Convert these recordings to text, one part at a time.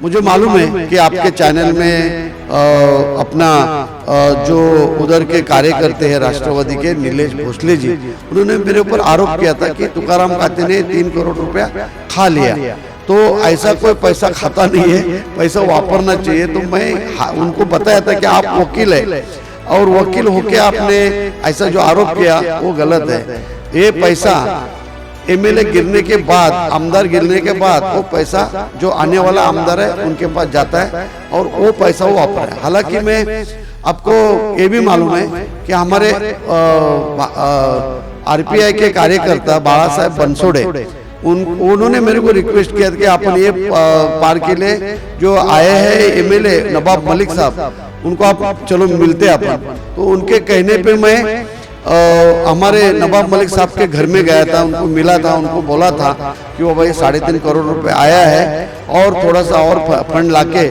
मुझे मालूम है कि आपके चैनल में अपना जो उधर के कार्यकर्ते हैं राष्ट्रवादी के नीलेश भोसले जी, उन्होंने मेरे ऊपर आरोप किया था कि तुकाराम काते ने 3 करोड़ रुपया खा लिया। तो ऐसा कोई पैसा खाता नहीं है, पैसा वापरना चाहिए। तो मैं उनको बताया था कि आप वकील है और वकील होके आपने ऐसा जो आरोप किया वो गलत है। ये पैसा एमएलए गिरने के बाद, आमदार गिरने के बाद वो पैसा जो आने वाला आमदार है उनके पास जाता है और वो पैसा वो वापस है। हालांकि मैं आपको ये भी मालूम है कि हमारे आरपीआई के कार्यकर्ता बाला साहेब बनसोड़े उन्होंने मेरे को रिक्वेस्ट किया कि अपन ये पार्क के लिए जो आए हैं एमएलए नवाब मलिक साहब, उनको आप चलो मिलते अपन। तो उनके कहने पे मैं हमारे नवाब मलिक साहब के घर में गया था, उनको मिला था, उनको बोला था कि वो भाई 3.5 करोड़ रुपए आया है और थोड़ा सा और फंड लाके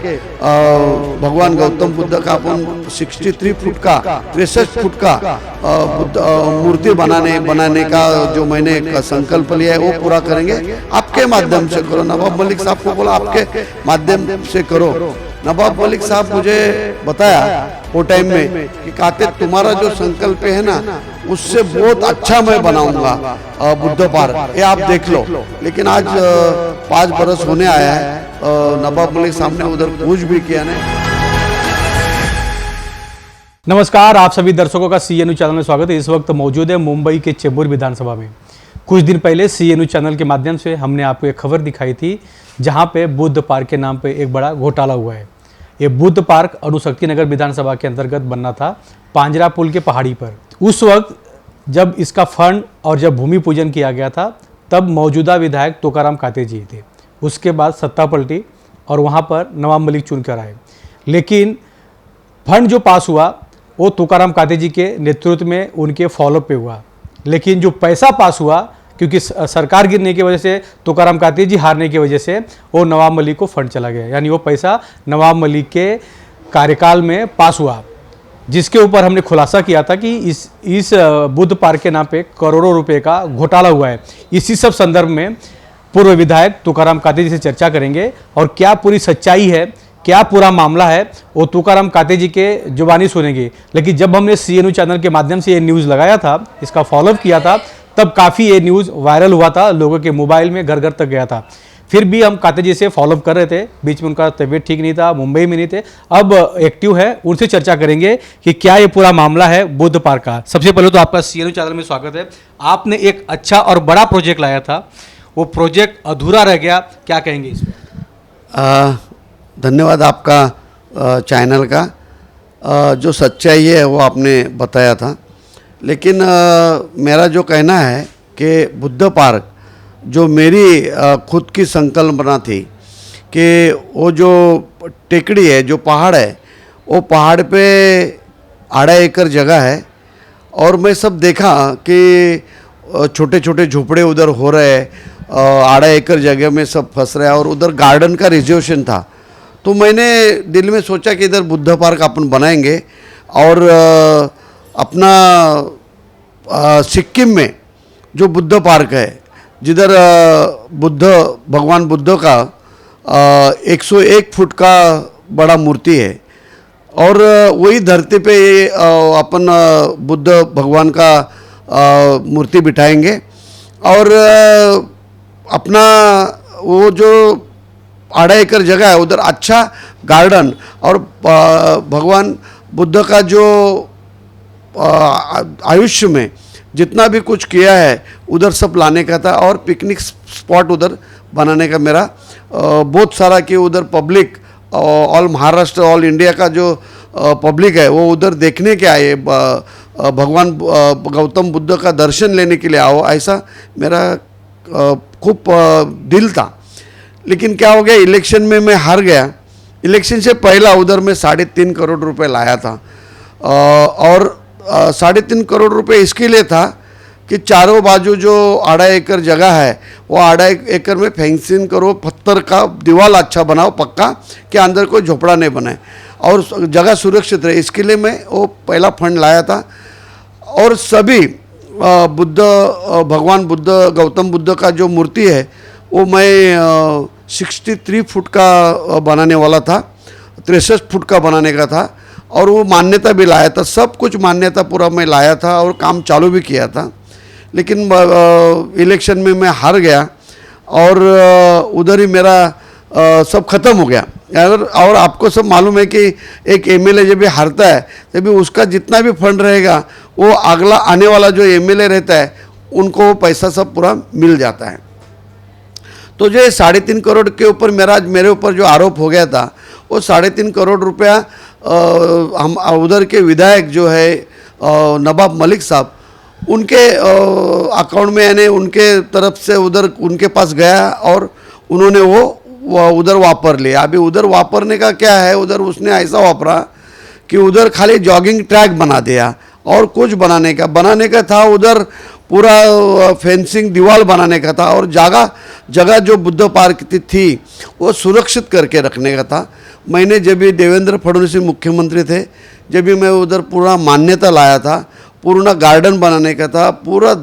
भगवान गौतम बुद्ध का अपन 63 फुट का 63 फुट का मूर्ति बनाने का जो मैंने संकल्प लिया है वो पूरा करेंगे, आपके माध्यम से करो। नवाब मलिक साहब को बोला आपके माध्यम से करो। नवाब मलिक साहब मुझे बताया वो टाइम में कि काते तुम्हारा जो संकल्प है ना उससे बहुत अच्छा मैं बनाऊंगा बुद्ध पार्क, ये आप देख लो। लेकिन आज 5 बरस होने आया है, नवाब मलिक साहब ने उधर कुछ भी किया नहीं। नमस्कार, आप सभी दर्शकों का CNU चैनल में स्वागत है। इस वक्त मौजूद है मुंबई के चेंबूर विधानसभा में। कुछ दिन पहले CNU चैनल के माध्यम से हमने आपको एक खबर दिखाई थी जहां पे बुद्ध पार्क के नाम पे एक बड़ा घोटाला हुआ है। ये बुद्ध पार्क अनुशक्ति नगर विधानसभा के अंतर्गत बनना था पांजरा पुल के पहाड़ी पर। उस वक्त जब इसका फंड और जब भूमि पूजन किया गया था तब मौजूदा विधायक तुकाराम काते जी थे। उसके बाद सत्ता पलटी और वहाँ पर नवाब मलिक चुनकर आए। लेकिन फंड जो पास हुआ वो तुकाराम काते जी के नेतृत्व में उनके फॉलोअप पे हुआ। लेकिन जो पैसा पास हुआ, क्योंकि सरकार गिरने की वजह से तुकाराम काते जी हारने की वजह से वो नवाब मलिक को फंड चला गया, यानी वो पैसा नवाब मलिक के कार्यकाल में पास हुआ, जिसके ऊपर हमने खुलासा किया था कि इस बुद्ध पार्क के नाम पे करोड़ों रुपए का घोटाला हुआ है। इसी सब संदर्भ में पूर्व विधायक तुकाराम काते जी से चर्चा करेंगे और क्या पूरी सच्चाई है, क्या पूरा मामला है, वो तुकाराम काते जी के जुबानी सुनेंगे। लेकिन जब हमने CNU चैनल के माध्यम से ये न्यूज़ लगाया था, इसका फॉलोअप किया था, तब काफ़ी ये न्यूज़ वायरल हुआ था, लोगों के मोबाइल में घर घर तक गया था। फिर भी हम काते जी से फॉलोअप कर रहे थे, बीच में उनका तबीयत ठीक नहीं था, मुंबई में नहीं थे, अब एक्टिव है, उनसे चर्चा करेंगे कि क्या ये पूरा मामला है बुद्ध पार्क का। सबसे पहले तो आपका CNU चैनल में स्वागत है। आपने एक अच्छा और बड़ा प्रोजेक्ट लाया था, वो प्रोजेक्ट अधूरा रह गया, क्या कहेंगे इस पर? धन्यवाद आपका चैनल का। जो सच्चाई है वो आपने बताया था। लेकिन मेरा जो कहना है कि बुद्ध पार्क जो मेरी खुद की संकल्पना थी कि वो जो टेकड़ी है, जो पहाड़ है, वो पहाड़ पे 2.5 एकड़ जगह है और मैं सब देखा कि छोटे छोटे झोपड़े उधर हो रहे हैं, 2.5 एकड़ जगह में सब फंस रहे हैं और उधर गार्डन का रिजर्वेशन था। तो मैंने दिल में सोचा कि इधर बुद्ध पार्क अपन बनाएंगे और अपना सिक्किम में जो बुद्ध पार्क है, जिधर भगवान बुद्ध का 101 फुट का बड़ा मूर्ति है और वही धरती पे अपन बुद्ध भगवान का मूर्ति बिठाएंगे और अपना वो जो 2.5 एकड़ जगह है उधर अच्छा गार्डन और भगवान बुद्ध का जो आयुष्य में जितना भी कुछ किया है उधर सब लाने का था और पिकनिक स्पॉट उधर बनाने का मेरा बहुत सारा कि उधर public all Maharashtra all India का जो पब्लिक है वो उधर देखने के आए, भगवान गौतम बुद्ध का दर्शन लेने के लिए आओ, ऐसा मेरा खूब दिल था। लेकिन क्या हो गया, इलेक्शन में मैं हार गया। इलेक्शन से पहला उधर मैं 3.5 करोड़ रुपए लाया था और 3.5 करोड़ रुपए इसके लिए था कि चारों बाजू जो 2.5 एकड़ जगह है वो 2.5 एकड़ में फेंसिंग करो, पत्थर का दीवार अच्छा बनाओ पक्का, कि अंदर कोई झोपड़ा नहीं बनाए और जगह सुरक्षित रहे। इसके लिए मैं वो पहला फंड लाया था और सभी भगवान बुद्ध गौतम बुद्ध का जो मूर्ति है वो मैं 63 फुट का बनाने वाला था, 63 फुट का बनाने का था, और वो मान्यता भी लाया था, सब कुछ मान्यता पूरा मैं लाया था और काम चालू भी किया था। लेकिन इलेक्शन में मैं हार गया और उधर ही मेरा सब खत्म हो गया। और आपको सब मालूम है कि एक एमएलए जब भी हारता है तभी उसका जितना भी फंड रहेगा वो अगला आने वाला जो एमएलए रहता है उनको वो पैसा सब पूरा मिल जाता है। तो जो 3.5 करोड़ के ऊपर मेरे ऊपर जो आरोप हो गया था, वो 3.5 करोड़ रुपया हम उधर के विधायक जो है नवाब मलिक साहब, उनके अकाउंट में, यानी उनके तरफ से उधर उनके पास गया और उन्होंने वो उधर वापर लिया। अभी उधर वापरने का क्या है, उधर उसने ऐसा वापरा कि उधर खाली जॉगिंग ट्रैक बना दिया और कुछ बनाने का था। उधर पूरा फेंसिंग दीवार बनाने का था और जगह जो बुद्ध पार्क थी वो सुरक्षित करके रखने का था। मैंने जब भी देवेंद्र फडणवीस मुख्यमंत्री थे, जब भी मैं उधर पूरा मान्यता लाया था, पूरा गार्डन बनाने का था, पूरा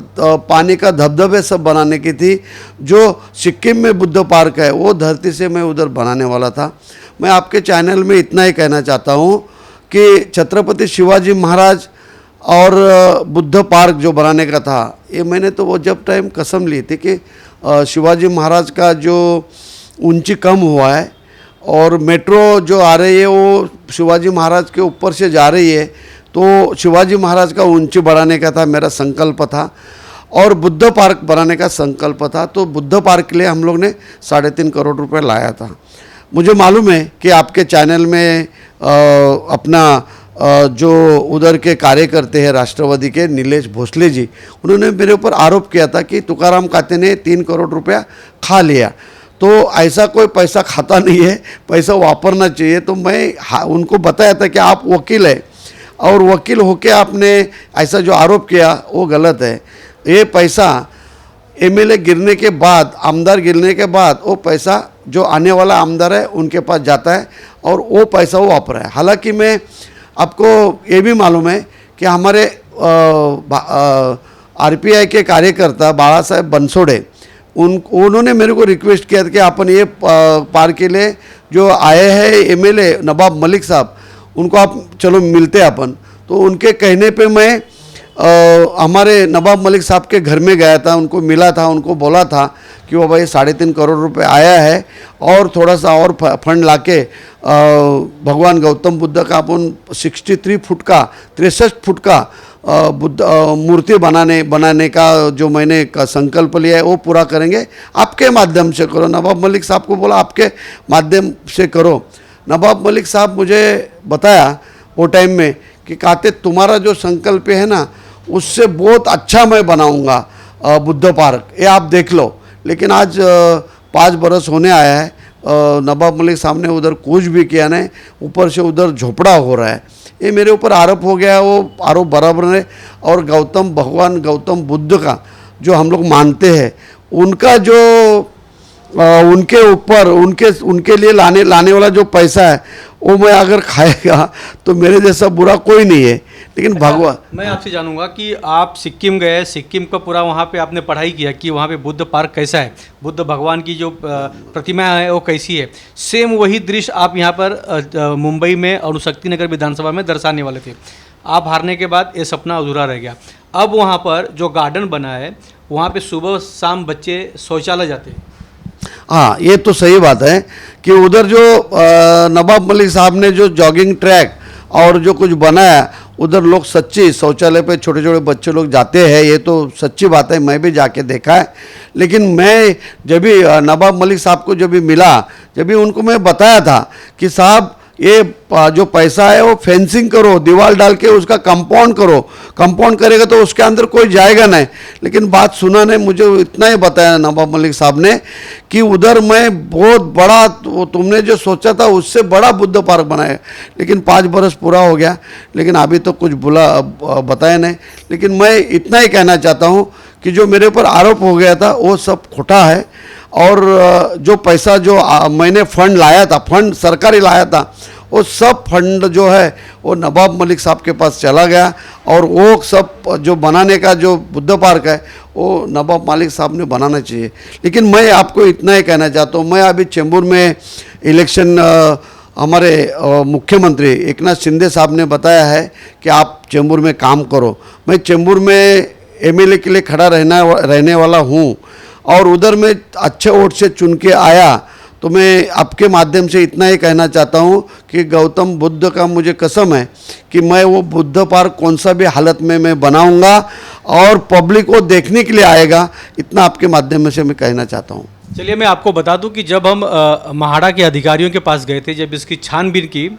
पानी का धबधबे सब बनाने की थी। जो सिक्किम में बुद्ध पार्क है वो धरती से मैं उधर बनाने वाला था। मैं आपके चैनल में इतना ही कहना चाहता हूँ कि छत्रपति शिवाजी महाराज और बुद्ध पार्क जो बनाने का था, ये मैंने तो वो जब टाइम कसम ली थी कि शिवाजी महाराज का जो ऊंची कम हुआ है और मेट्रो जो आ रही है वो शिवाजी महाराज के ऊपर से जा रही है, तो शिवाजी महाराज का ऊंची बढ़ाने का था मेरा संकल्प था और बुद्ध पार्क बनाने का संकल्प था। तो बुद्ध पार्क के लिए हम लोग ने 3.5 करोड़ रुपए लाया था। मुझे मालूम है कि आपके चैनल में अपना जो उधर के कार्यकर्ते हैं राष्ट्रवादी के नीलेश भोसले जी, उन्होंने मेरे ऊपर आरोप किया था कि तुकाराम काते ने 3 करोड़ रुपया खा लिया। तो ऐसा कोई पैसा खाता नहीं है, पैसा वापरना चाहिए। तो मैं उनको बताया था कि आप वकील है और वकील होके आपने ऐसा जो आरोप किया वो गलत है। ये पैसा एमएलए गिरने के बाद, आमदार गिरने के बाद वो पैसा जो आने वाला आमदार है उनके पास जाता है और वो पैसा वो वापरा है। हालांकि मैं आपको ये भी मालूम है कि हमारे आरपीआई के कार्यकर्ता बाला साहेब बनसोड़े, उन्होंने मेरे को रिक्वेस्ट किया था कि अपन ये पार्क के लिए जो आए हैं एमएलए नवाब मलिक साहब, उनको आप चलो मिलते अपन। तो उनके कहने पे मैं हमारे नवाब मलिक साहब के घर में गया था, उनको मिला था, उनको बोला था कि वो भाई 3.5 करोड़ रुपए आया है और थोड़ा सा और फंड लाके भगवान गौतम बुद्ध का अपन 63 फुट का 63 फुट का बुद्ध मूर्ति बनाने का जो मैंने संकल्प लिया है वो पूरा करेंगे। आपके माध्यम से करो। नवाब मलिक साहब को बोला आपके माध्यम से करो। नवाब मलिक साहब मुझे बताया वो टाइम में कि काते तुम्हारा जो संकल्प है ना, उससे बहुत अच्छा मैं बनाऊंगा बुद्ध पार्क, ये आप देख लो। लेकिन आज 5 बरस होने आया है, नवाब मलिक साहब ने उधर कुछ भी किया नहीं, ऊपर से उधर झोपड़ा हो रहा है। ये मेरे ऊपर आरोप हो गया, वो आरोप बराबर है। और भगवान गौतम बुद्ध का जो हम लोग मानते हैं, उनका जो उनके ऊपर उनके लिए लाने वाला जो पैसा है वो मैं अगर खाएगा तो मेरे जैसा बुरा कोई नहीं है। लेकिन भगवान, मैं आपसे जानूंगा कि आप सिक्किम गए, सिक्किम का पूरा वहाँ पे आपने पढ़ाई किया कि वहाँ पे बुद्ध पार्क कैसा है, बुद्ध भगवान की जो प्रतिमा है वो कैसी है। सेम वही दृश्य आप यहाँ पर मुंबई में अणुशक्ति नगर विधानसभा में दर्शाने वाले थे। आप हारने के बाद ये सपना अधूरा रह गया। अब वहाँ पर जो गार्डन बना है वहाँ पर सुबह शाम बच्चे शौचालय जाते हैं। हाँ, ये तो सही बात है कि उधर जो नवाब मलिक साहब ने जो जॉगिंग ट्रैक और जो कुछ बनाया, उधर लोग सच्ची शौचालय पे छोटे छोटे बच्चे लोग जाते हैं, ये तो सच्ची बात है, मैं भी जाके देखा है। लेकिन मैं जब भी नवाब मलिक साहब को जब भी मिला, जब भी उनको मैं बताया था कि साहब ये जो पैसा है वो फेंसिंग करो, दीवार डाल के उसका कंपाउंड करो, कंपाउंड करेगा तो उसके अंदर कोई जाएगा नहीं। लेकिन बात सुना नहीं, मुझे इतना ही बताया नवाब मलिक साहब ने कि उधर मैं बहुत बड़ा, तुमने जो सोचा था उससे बड़ा बुद्ध पार्क बनाया। लेकिन 5 बरस पूरा हो गया, लेकिन अभी तो कुछ बताया नहीं। लेकिन मैं इतना ही कहना चाहता हूँ कि जो मेरे ऊपर आरोप हो गया था वो सब खोटा है। और जो पैसा जो मैंने फंड लाया था, फंड सरकारी लाया था, वो सब फंड जो है वो नवाब मलिक साहब के पास चला गया, और वो सब जो बनाने का जो बुद्ध पार्क है वो नवाब मलिक साहब ने बनाना चाहिए। लेकिन मैं आपको इतना ही कहना चाहता हूँ, मैं अभी चेंबूर में इलेक्शन हमारे मुख्यमंत्री एकनाथ शिंदे साहब ने बताया है कि आप चेंबूर में काम करो। मैं चेंबूर में एमएलए के लिए खड़ा रहने वाला हूँ, और उधर में अच्छे वोट से चुन के आया, तो मैं आपके माध्यम से इतना ही कहना चाहता हूँ कि गौतम बुद्ध का मुझे कसम है कि मैं वो बुद्ध पार्क कौन सा भी हालत में मैं बनाऊँगा और पब्लिक वो देखने के लिए आएगा, इतना आपके माध्यम से मैं कहना चाहता हूँ। चलिए मैं आपको बता दूं कि जब हम महाड़ा के अधिकारियों के पास गए थे, जब इसकी छानबीन की,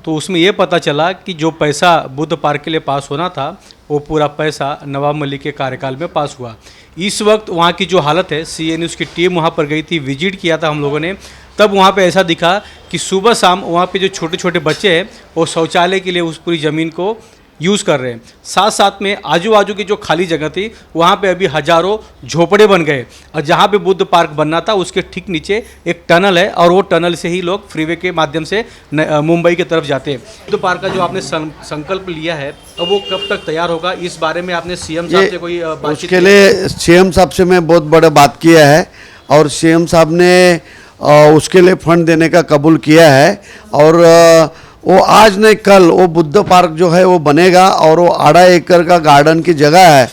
तो उसमें ये पता चला कि जो पैसा बुद्ध पार्क के लिए पास होना था वो पूरा पैसा नवाब मलिक के कार्यकाल में पास हुआ। इस वक्त वहाँ की जो हालत है, सीए न्यूज़ की टीम वहाँ पर गई थी, विजिट किया था हम लोगों ने, तब वहाँ पे ऐसा दिखा कि सुबह शाम वहाँ पे जो छोटे छोटे बच्चे हैं वो शौचालय के लिए उस पूरी ज़मीन को यूज़ कर रहे हैं। साथ साथ में आजू बाजू की जो खाली जगह थी वहाँ पे अभी हज़ारों झोपड़े बन गए, और जहाँ पे बुद्ध पार्क बनना था उसके ठीक नीचे एक टनल है, और वो टनल से ही लोग फ्रीवे के माध्यम से मुंबई की तरफ जाते हैं। बुद्ध पार्क का जो आपने संकल्प लिया है, अब वो कब तक तैयार होगा, इस बारे में आपने सीएम साहब से कोई बातचीत? उसके लिए सीएम साहब से मैं बहुत बड़ा बात किया है, और सीएम साहब ने उसके लिए फंड देने का कबूल किया है, और वो आज नहीं कल वो बुद्ध पार्क जो है वो बनेगा, और वो 2.5 एकड़ का गार्डन की जगह है,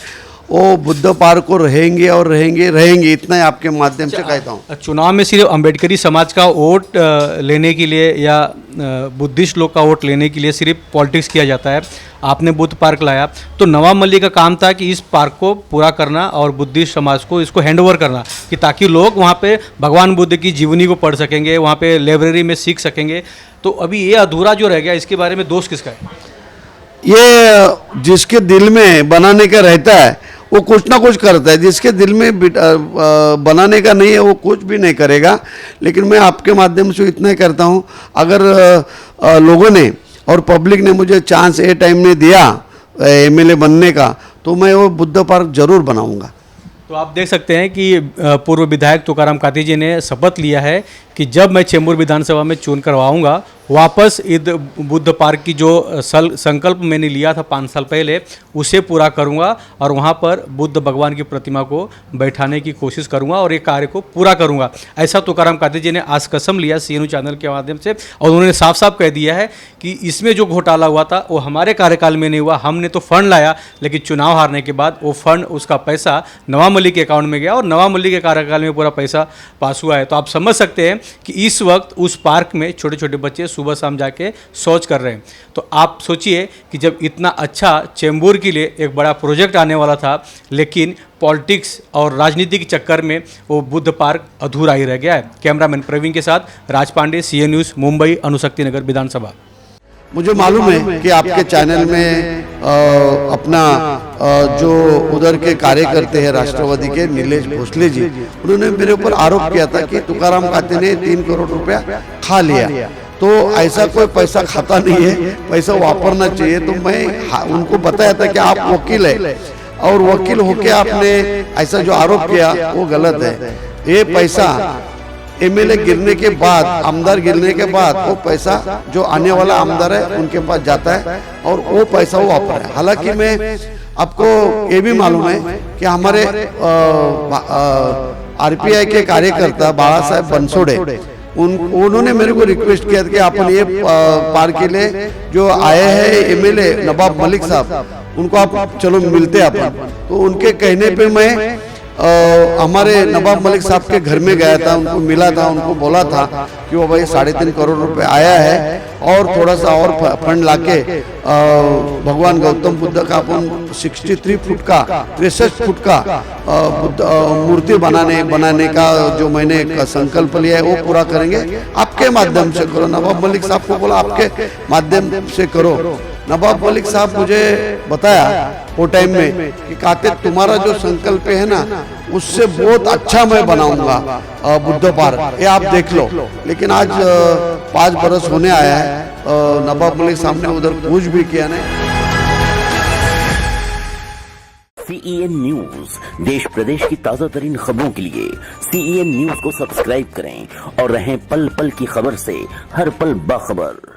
वो बुद्ध पार्क को रहेंगे और रहेंगे इतना ही आपके माध्यम से कहता हूँ। चुनाव में सिर्फ अम्बेडकरी समाज का वोट लेने के लिए या बुद्धिस्ट लोग का वोट लेने के लिए सिर्फ पॉलिटिक्स किया जाता है। आपने बुद्ध पार्क लाया तो नवाब मलिक का काम था कि इस पार्क को पूरा करना और बुद्धिस्ट समाज को इसको हैंडओवर करना, कि ताकि लोग वहाँ पे भगवान बुद्ध की जीवनी को पढ़ सकेंगे, वहाँ पे लाइब्रेरी में सीख सकेंगे। तो अभी ये अधूरा जो रह गया, इसके बारे में दोष किसका है? ये जिसके दिल में बनाने का रहता है वो कुछ ना कुछ करता है, जिसके दिल में बनाने का नहीं है वो कुछ भी नहीं करेगा। लेकिन मैं आपके माध्यम से इतना ही करता हूँ, अगर लोगों ने और पब्लिक ने मुझे चांस ए टाइम में दिया एमएलए बनने का, तो मैं वो बुद्ध पार्क जरूर बनाऊंगा। तो आप देख सकते हैं कि पूर्व विधायक तुकाराम काती जी ने शपथ लिया है कि जब मैं चेंबूर विधानसभा में चुन करवाऊंगा, वापस ईद बुद्ध पार्क की जो संकल्प मैंने लिया था 5 साल पहले उसे पूरा करूंगा, और वहां पर बुद्ध भगवान की प्रतिमा को बैठाने की कोशिश करूंगा और ये कार्य को पूरा करूंगा। ऐसा तुकाराम काती जी ने आज कसम लिया सीएनयू चैनल के माध्यम से, और उन्होंने साफ साफ कह दिया है कि इसमें जो घोटाला हुआ था वो हमारे कार्यकाल में नहीं हुआ, हमने तो फंड लाया, लेकिन चुनाव हारने के बाद वो फंड, उसका पैसा नवाब मलिक के अकाउंट में गया और नवाब मलिक के कार्यकाल में पूरा पैसा पास हुआ है। तो आप समझ सकते हैं कि इस वक्त उस पार्क में छोटे छोटे बच्चे सुबह शाम जाके शौच कर रहे हैं। तो आप सोचिए कि जब इतना अच्छा चेंबूर के लिए एक बड़ा प्रोजेक्ट आने वाला था, लेकिन पॉलिटिक्स और राजनीति के चक्कर में वो बुद्ध पार्क अधूरा ही रह गया है। कैमरामैन प्रवीण के साथ राज पांडे, सीएन न्यूज़, मुंबई, अणुशक्ति नगर विधानसभा। मुझे मालूम है कि आपके चैनल में अपना जो उधर के कार्यकर्ते हैं राष्ट्रवादी के नीलेश भोसले जी, उन्होंने मेरे ऊपर आरोप किया था कि तुकाराम काती ने 3 करोड़ रुपया खा लिया। तो ऐसा कोई पैसा खाता नहीं है, पैसा वापरना चाहिए। तो मैं उनको बताया था कि आप वकील है, और वकील होके आपने ऐसा जो आरोप किया वो गलत है। ये पैसा एमएलए गिरने के बाद, आमदार गिरने के बाद वो पैसा जो आने वाला आमदार है उनके पास जाता है, और वो पैसा वो वापस है। हालांकि मैं आपको ये भी मालूम है कि हमारे आरपीआई के कार्यकर्ता बाला साहेब बनसोड़े, उन्होंने मेरे को रिक्वेस्ट किया था कि अपन ये पार्क के लिए जो आए हैं एमएलए नवाब मलिक साहब, उनको आप चलो मिलते अपन। तो उनके कहने पे मैं हमारे नवाब मलिक साहब के घर में गया था, उनको मिला था, उनको बोला था कि वो भाई 3.5 करोड़ रुपए आया है, और थोड़ा सा और फंड लाके भगवान गौतम बुद्ध का अपन 63 फुट का 63 फुट का मूर्ति बनाने का जो मैंने संकल्प लिया है वो पूरा करेंगे। आपके माध्यम से करो। नवाब मलिक साहब को बोला आपके माध्यम से करो। नवाब मलिक साहब मुझे बताया वो टाइम में कि काते तुम्हारा जो संकल्प है ना, उससे बहुत अच्छा मैं बनाऊंगा बुद्ध पार्क, ये आप देख लो। लेकिन आज 5 बरस होने आया है, नवाब मलिक साहब ने उधर कुछ भी किया नहीं। CEN न्यूज देश प्रदेश की ताजा तरीन खबरों के लिए CEN न्यूज को सब्सक्राइब करें और रहें पल पल की खबर से हर पल बाखबर।